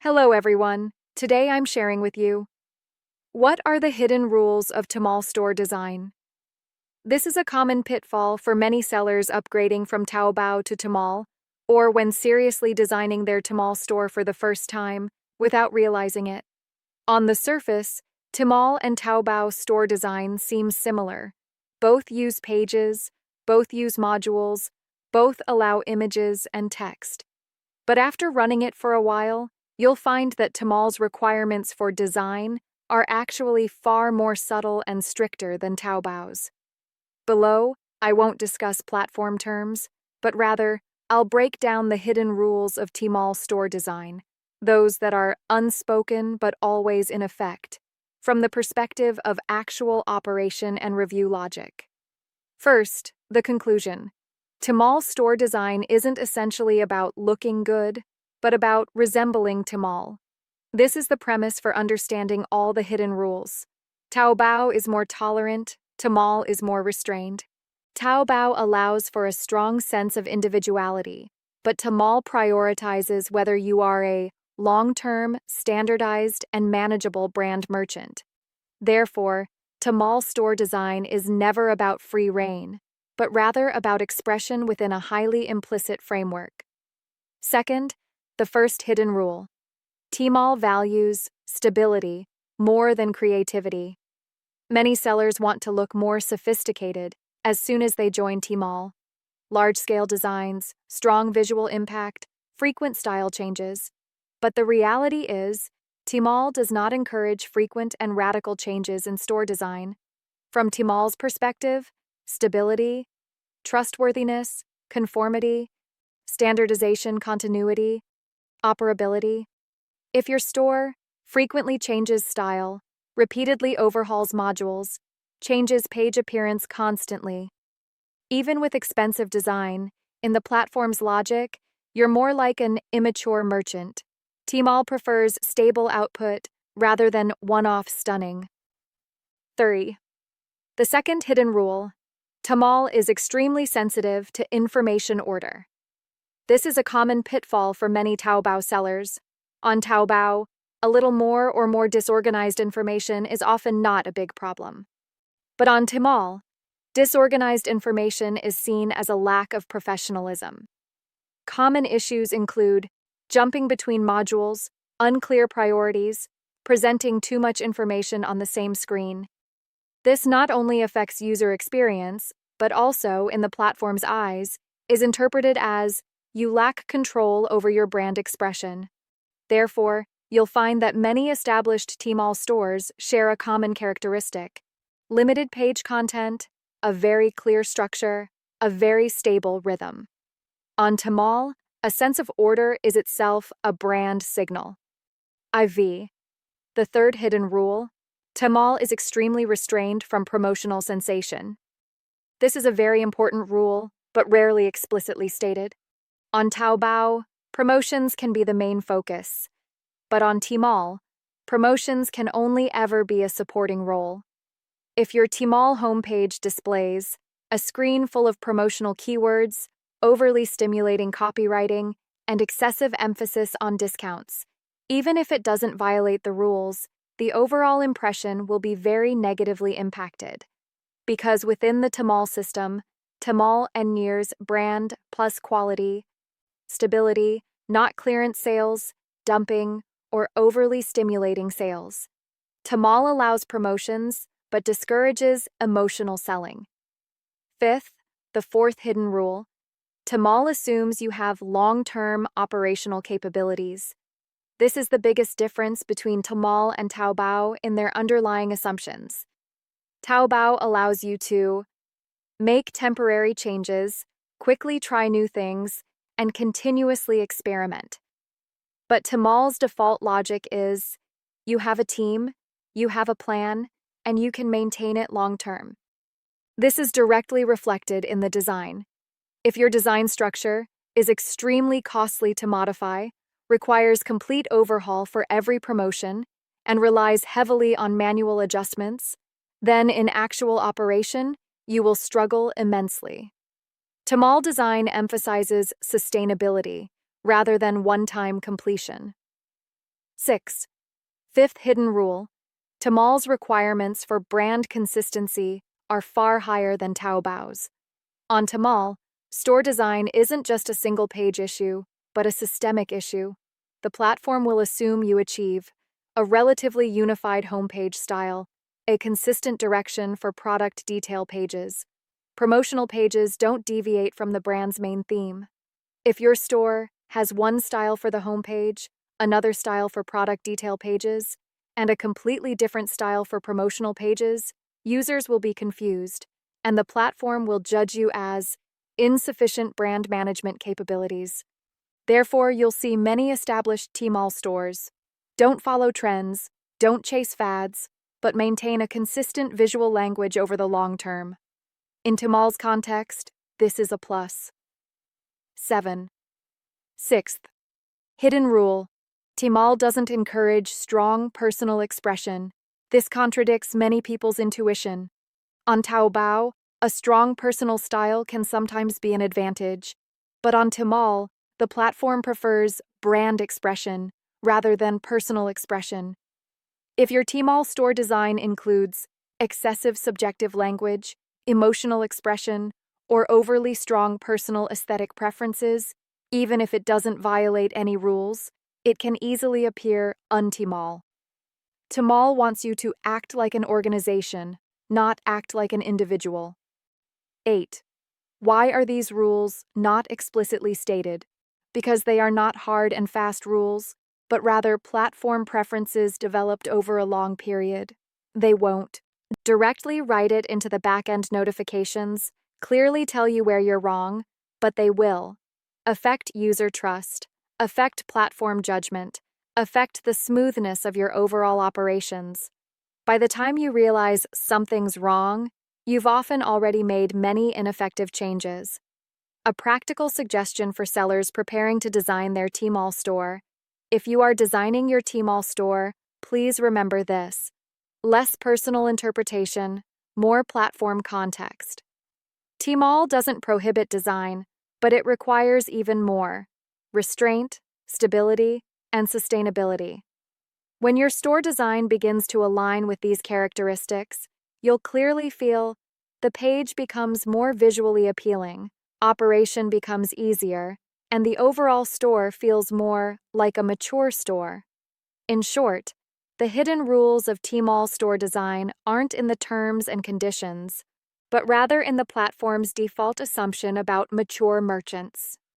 Hello everyone. Today I'm sharing with you what are the hidden rules of Tmall store design. This is a common pitfall for many sellers upgrading from Taobao to Tmall, or when seriously designing their Tmall store for the first time without realizing it. On the surface, Tmall and Taobao store design seems similar. Both use pages, both use modules, both allow images and text. But after running it for a while, you'll find that Tmall's requirements for design are actually far more subtle and stricter than Taobao's. Below, I won't discuss platform terms, but rather, I'll break down the hidden rules of Tmall store design, those that are unspoken but always in effect, from the perspective of actual operation and review logic. First, the conclusion. Tmall store design isn't essentially about looking good, but about resembling Tmall. This is the premise for understanding all the hidden rules. Taobao is more tolerant, Tmall is more restrained. Taobao allows for a strong sense of individuality, but Tmall prioritizes whether you are a long-term, standardized, and manageable brand merchant. Therefore, Tmall store design is never about free reign, but rather about expression within a highly implicit framework. Second, the first hidden rule. Tmall values stability more than creativity. Many sellers want to look more sophisticated as soon as they join Tmall. Large-scale designs, strong visual impact, frequent style changes. But the reality is, Tmall does not encourage frequent and radical changes in store design. From Tmall's perspective, stability, trustworthiness, conformity, standardization, continuity, operability. If your store frequently changes style, repeatedly overhauls modules, changes page appearance constantly, even with expensive design, in the platform's logic, you're more like an immature merchant. Tmall prefers stable output rather than one-off stunning. 3. The second hidden rule. Tmall is extremely sensitive to information order. This is a common pitfall for many Taobao sellers. On Taobao, a little more or more disorganized information is often not a big problem. But on Tmall, disorganized information is seen as a lack of professionalism. Common issues include jumping between modules, unclear priorities, presenting too much information on the same screen. This not only affects user experience, but also, in the platform's eyes, is interpreted as you lack control over your brand expression. Therefore, you'll find that many established Tmall stores share a common characteristic: limited page content, a very clear structure, a very stable rhythm. On Tmall, a sense of order is itself a brand signal. IV. The third hidden rule. Tmall is extremely restrained from promotional sensation. This is a very important rule, but rarely explicitly stated. On Taobao, promotions can be the main focus, but on Tmall, promotions can only ever be a supporting role. If your Tmall homepage displays a screen full of promotional keywords, overly stimulating copywriting, and excessive emphasis on discounts, even if it doesn't violate the rules, the overall impression will be very negatively impacted. Because within the Tmall system, Tmall engineers brand plus quality, stability, not clearance sales, dumping, or overly stimulating sales. Tmall allows promotions, but discourages emotional selling. Fifth, the fourth hidden rule. Tmall assumes you have long-term operational capabilities. This is the biggest difference between Tmall and Taobao in their underlying assumptions. Taobao allows you to make temporary changes, quickly try new things, and continuously experiment. But Tmall's default logic is, you have a team, you have a plan, and you can maintain it long-term. This is directly reflected in the design. If your design structure is extremely costly to modify, requires complete overhaul for every promotion, and relies heavily on manual adjustments, then in actual operation, you will struggle immensely. Tmall design emphasizes sustainability rather than one-time completion. 6. Fifth hidden rule. Tmall's requirements for brand consistency are far higher than Taobao's. On Tmall, store design isn't just a single-page issue, but a systemic issue. The platform will assume you achieve a relatively unified homepage style, a consistent direction for product detail pages. Promotional pages don't deviate from the brand's main theme. If your store has one style for the homepage, another style for product detail pages, and a completely different style for promotional pages, users will be confused, and the platform will judge you as insufficient brand management capabilities. Therefore, you'll see many established Tmall stores. Don't follow trends, don't chase fads, but maintain a consistent visual language over the long term. In Tmall's context, this is a plus. 7. Sixth, hidden rule. Tmall doesn't encourage strong personal expression. This contradicts many people's intuition. On Taobao, a strong personal style can sometimes be an advantage, but on Tmall, the platform prefers brand expression rather than personal expression. If your Tmall store design includes excessive subjective language, emotional expression, or overly strong personal aesthetic preferences, even if it doesn't violate any rules, it can easily appear un-Tmall. Tmall wants you to act like an organization, not act like an individual. 8. Why are these rules not explicitly stated? Because they are not hard and fast rules, but rather platform preferences developed over a long period. They won't directly write it into the back-end notifications, clearly tell you where you're wrong, but they will affect user trust, affect platform judgment, affect the smoothness of your overall operations. By the time you realize something's wrong, you've often already made many ineffective changes. A practical suggestion for sellers preparing to design their Tmall store. If you are designing your Tmall store, please remember this: less personal interpretation, more platform context. Tmall doesn't prohibit design, but it requires even more: restraint, stability, and sustainability. When your store design begins to align with these characteristics, you'll clearly feel the page becomes more visually appealing, operation becomes easier, and the overall store feels more like a mature store. In short, the hidden rules of Tmall store design aren't in the terms and conditions, but rather in the platform's default assumption about mature merchants.